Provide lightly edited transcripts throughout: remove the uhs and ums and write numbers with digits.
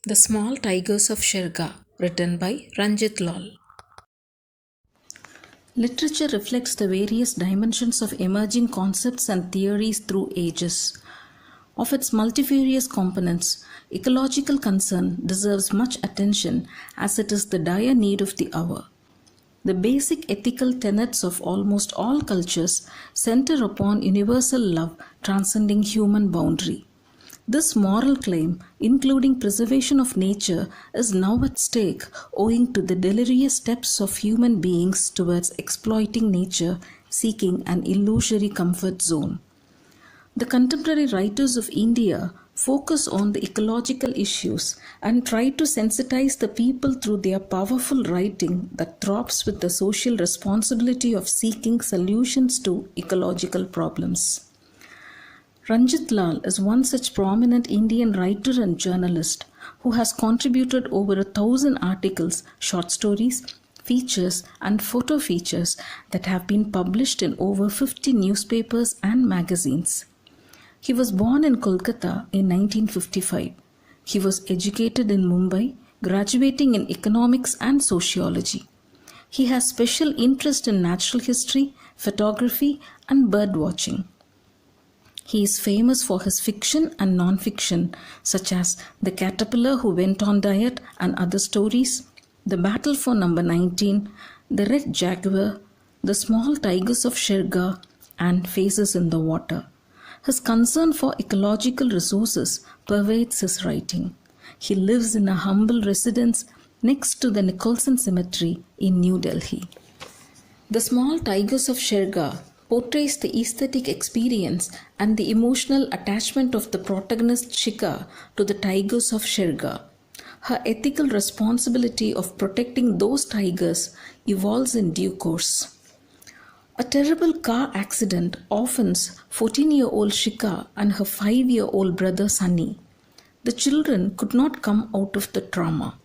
The Small Tigers of Shergarh, written by Ranjit Lal. Literature reflects the various dimensions of emerging concepts and theories through ages. Of its multifarious components, ecological concern deserves much attention as it is the dire need of the hour. The basic ethical tenets of almost all cultures center upon universal love transcending human boundary. This moral claim, including preservation of nature, is now at stake owing to the delirious steps of human beings towards exploiting nature, seeking an illusory comfort zone. The contemporary writers of India focus on the ecological issues and try to sensitize the people through their powerful writing that throbs with the social responsibility of seeking solutions to ecological problems. Ranjit Lal is one such prominent Indian writer and journalist who has contributed over 1,000 articles, short stories, features, and photo features that have been published in over 50 newspapers and magazines. He was born in Kolkata in 1955. He was educated in Mumbai, graduating in economics and sociology. He has special interest in natural history, photography, and bird watching. He is famous for his fiction and non-fiction, such as The Caterpillar Who Went on Diet and Other Stories, The Battle for Number 19, The Red Jaguar, The Small Tigers of Shergarh, and Faces in the Water. His concern for ecological resources pervades his writing. He lives in a humble residence next to the Nicholson Cemetery in New Delhi. The Small Tigers of Shergarh portrays the aesthetic experience and the emotional attachment of the protagonist Shika to the tigers of Shergarh. Her ethical responsibility of protecting those tigers evolves in due course. A terrible car accident offends 14-year-old Shika and her 5-year-old brother Sunny. The children could not come out of the trauma.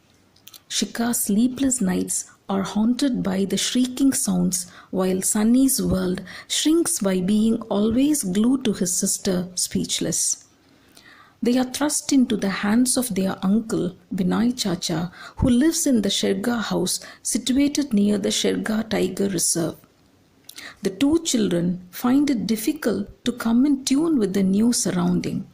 Shika's sleepless nights are haunted by the shrieking sounds while Sunny's world shrinks by being always glued to his sister, speechless. They are thrust into the hands of their uncle, Binay Chacha, who lives in the Shergarh house situated near the Shergarh Tiger Reserve. The two children find it difficult to come in tune with the new surrounding.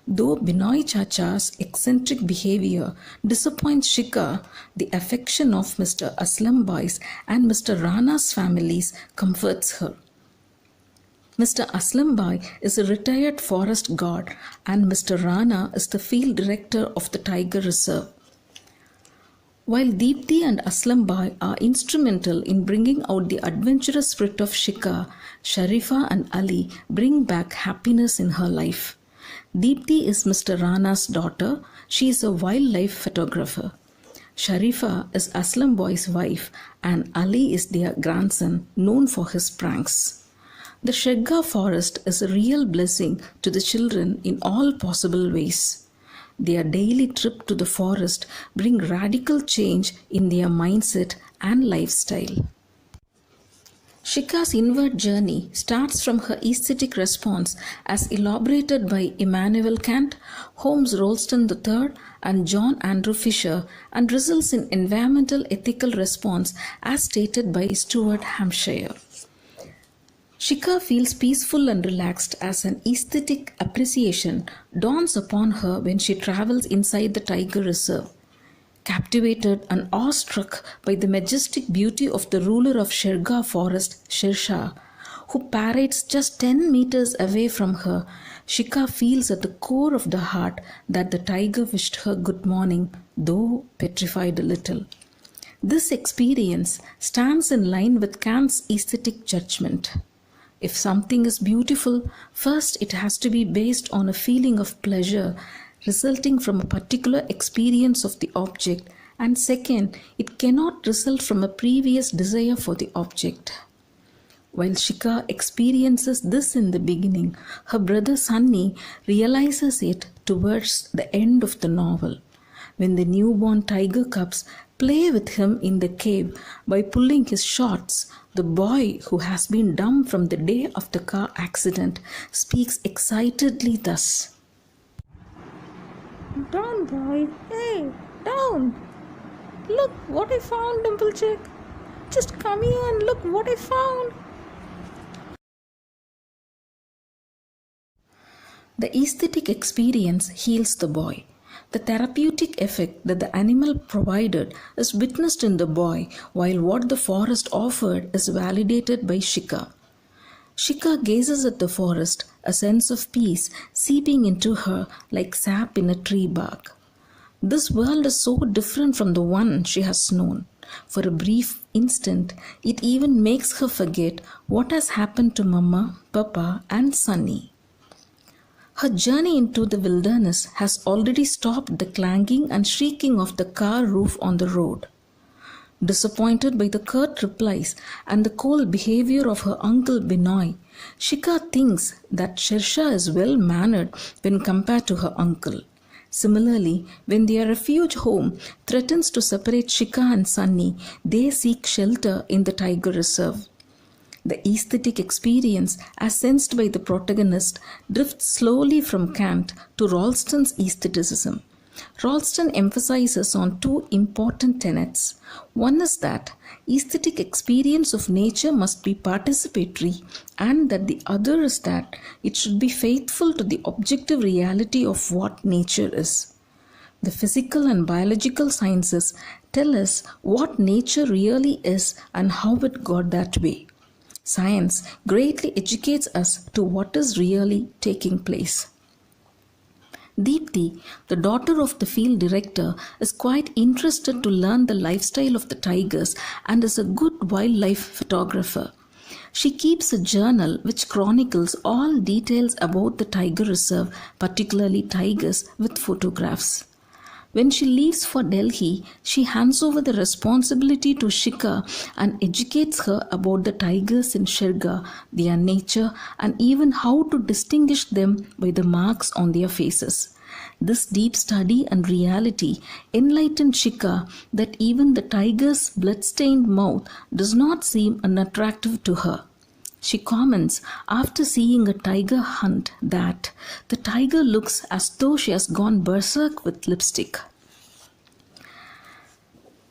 Though Binoy Chacha's eccentric behavior disappoints Shika, the affection of Mr. Aslam Bai's and Mr. Rana's families comforts her. Mr. Aslam Bai is a retired forest guard and Mr. Rana is the field director of the Tiger Reserve. While Deepthi and Aslam Bai are instrumental in bringing out the adventurous spirit of Shika, Sharifa and Ali bring back happiness in her life. Deepthi is Mr. Rana's daughter. She is a wildlife photographer. Sharifa is Aslam Bai's wife and Ali is their grandson known for his pranks. The Shergarh forest is a real blessing to the children in all possible ways. Their daily trip to the forest bring radical change in their mindset and lifestyle. Shika's inward journey starts from her aesthetic response as elaborated by Immanuel Kant, Holmes Rolston III, and John Andrew Fisher and results in environmental ethical response as stated by Stuart Hampshire. Shika feels peaceful and relaxed as an aesthetic appreciation dawns upon her when she travels inside the tiger reserve. Captivated and awestruck by the majestic beauty of the ruler of Shergarh forest, Sher, who parades just 10 meters away from her, Shika feels at the core of the heart that the tiger wished her good morning, though petrified a little. This experience stands in line with Kant's aesthetic judgment. If something is beautiful, first it has to be based on a feeling of pleasure resulting from a particular experience of the object, and second, it cannot result from a previous desire for the object. While Shika experiences this in the beginning, her brother Sunny realizes it towards the end of the novel, when the newborn tiger cubs play with him in the cave by pulling his shorts. The boy, who has been dumb from the day of the car accident, speaks excitedly thus. Down, boy. Hey, down. Look what I found, Dimplechick. Just come here and look what I found. The aesthetic experience heals the boy. The therapeutic effect that the animal provided is witnessed in the boy, while what the forest offered is validated by Shika. Shika gazes at the forest, a sense of peace seeping into her like sap in a tree bark. This world is so different from the one she has known. For a brief instant, it even makes her forget what has happened to Mama, Papa, and Sunny. Her journey into the wilderness has already stopped the clanging and shrieking of the car roof on the road. Disappointed by the curt replies and the cold behavior of her uncle Binoy, Shika thinks that Shersha is well mannered when compared to her uncle. Similarly, when their refuge home threatens to separate Shika and Sunny, they seek shelter in the tiger reserve. The aesthetic experience, as sensed by the protagonist, drifts slowly from Kant to Ralston's aestheticism. Ralston emphasizes on two important tenets. One is that aesthetic experience of nature must be participatory, and that the other is that it should be faithful to the objective reality of what nature is. The physical and biological sciences tell us what nature really is and how it got that way. Science greatly educates us to what is really taking place. Deepti, the daughter of the field director, is quite interested to learn the lifestyle of the tigers and is a good wildlife photographer. She keeps a journal which chronicles all details about the tiger reserve, particularly tigers, with photographs. When she leaves for Delhi, she hands over the responsibility to Shika and educates her about the tigers in Shergarh, their nature, and even how to distinguish them by the marks on their faces. This deep study and reality enlightened Shika that even the tiger's blood-stained mouth does not seem unattractive to her. She comments after seeing a tiger hunt that the tiger looks as though she has gone berserk with lipstick.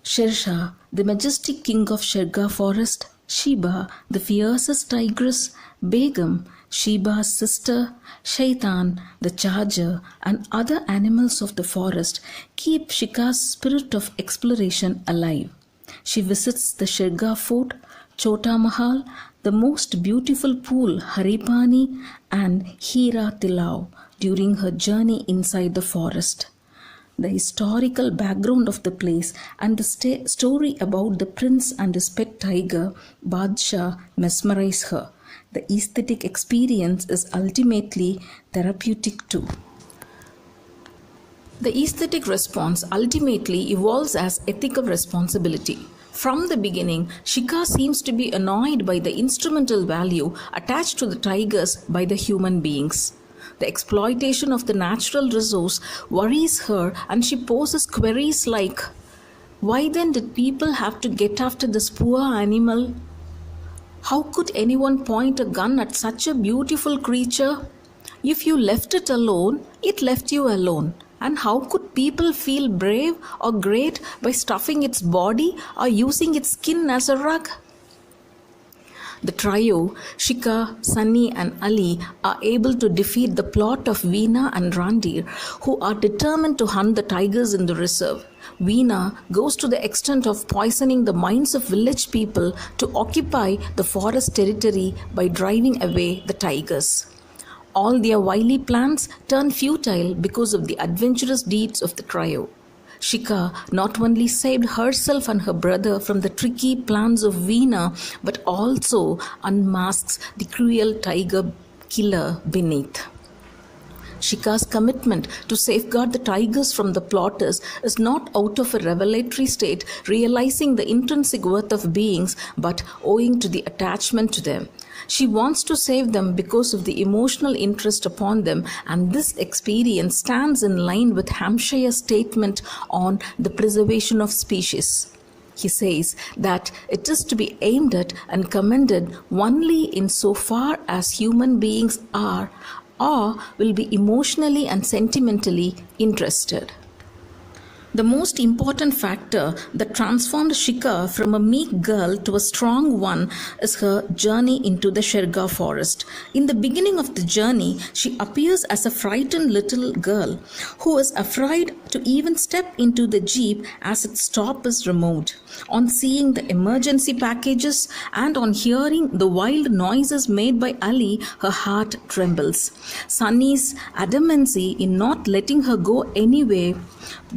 Shersha, the majestic king of Shergarh forest, Sheba, the fiercest tigress, Begum, Sheba's sister, Shaitan, the charger, and other animals of the forest keep Shika's spirit of exploration alive. She visits the Shergarh fort, Chota Mahal, the most beautiful pool Haripani, and Hira Tilao during her journey inside the forest. The historical background of the place and the story about the prince and his pet tiger, Badshah, mesmerize her. The aesthetic experience is ultimately therapeutic too. The aesthetic response ultimately evolves as ethical responsibility. From the beginning, Shika seems to be annoyed by the instrumental value attached to the tigers by the human beings. The exploitation of the natural resource worries her, and she poses queries like, why then did people have to get after this poor animal? How could anyone point a gun at such a beautiful creature? If you left it alone, it left you alone. And how could people feel brave or great by stuffing its body or using its skin as a rug? The trio, Shika, Sunny, and Ali, are able to defeat the plot of Veena and Randir, who are determined to hunt the tigers in the reserve. Veena goes to the extent of poisoning the minds of village people to occupy the forest territory by driving away the tigers. All their wily plans turn futile because of the adventurous deeds of the trio. Shika not only saved herself and her brother from the tricky plans of Veena, but also unmasks the cruel tiger killer beneath. Shika's commitment to safeguard the tigers from the plotters is not out of a revelatory state, realizing the intrinsic worth of beings, but owing to the attachment to them. She wants to save them because of the emotional interest upon them, and this experience stands in line with Hampshire's statement on the preservation of species. He says that it is to be aimed at and commended only in so far as human beings are or will be emotionally and sentimentally interested. The most important factor that transformed Shikha from a meek girl to a strong one is her journey into the Shergarh forest. In the beginning of the journey, she appears as a frightened little girl who is afraid to even step into the jeep as its top is removed. On seeing the emergency packages and on hearing the wild noises made by Ali, her heart trembles. Sunny's adamancy in not letting her go anyway,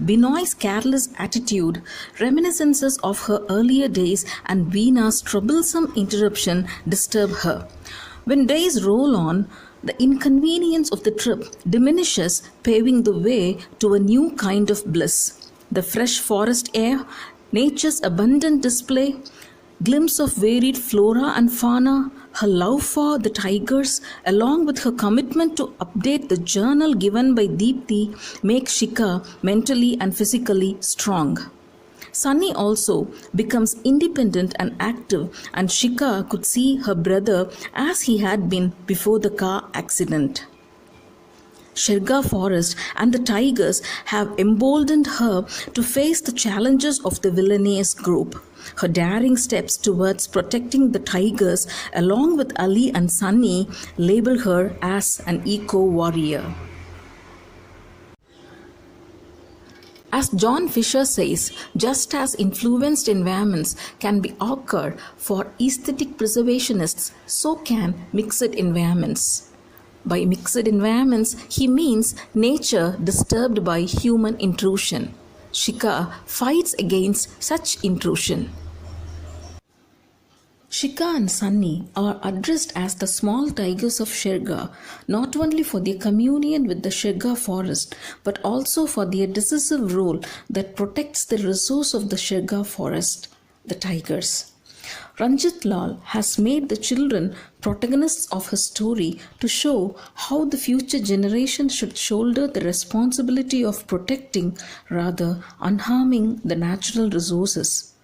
Binoy's careless attitude, reminiscences of her earlier days, and Veena's troublesome interruption disturb her. When days roll on, the inconvenience of the trip diminishes, paving the way to a new kind of bliss. The fresh forest air, nature's abundant display, glimpse of varied flora and fauna, her love for the tigers, along with her commitment to update the journal given by Deepthi, make Shikha mentally and physically strong. Sunny also becomes independent and active, and Shikha could see her brother as he had been before the car accident. Shergarh forest and the tigers have emboldened her to face the challenges of the villainous group. Her daring steps towards protecting the tigers, along with Ali and Sunny, label her as an eco-warrior. As John Fisher says, just as influenced environments can be awkward for aesthetic preservationists, so can mixed environments. By mixed environments, he means nature disturbed by human intrusion. Shikha fights against such intrusion. Shikha and Sunny are addressed as the small tigers of Shergarh, not only for their communion with the Shergarh forest, but also for their decisive role that protects the resource of the Shergarh forest, the tigers. Ranjit Lal has made the children protagonists of his story to show how the future generation should shoulder the responsibility of protecting, rather unharming, the natural resources.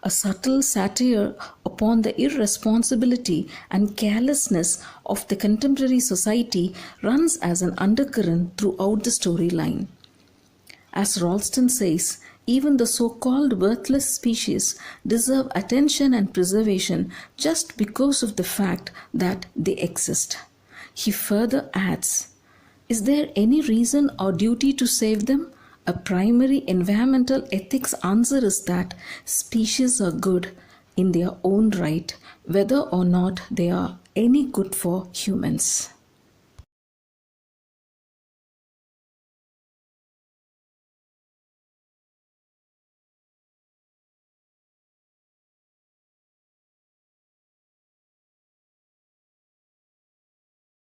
A subtle satire upon the irresponsibility and carelessness of the contemporary society runs as an undercurrent throughout the storyline. As Ralston says, even the so-called worthless species deserve attention and preservation just because of the fact that they exist. He further adds, is there any reason or duty to save them? A primary environmental ethics answer is that species are good in their own right, whether or not they are any good for humans.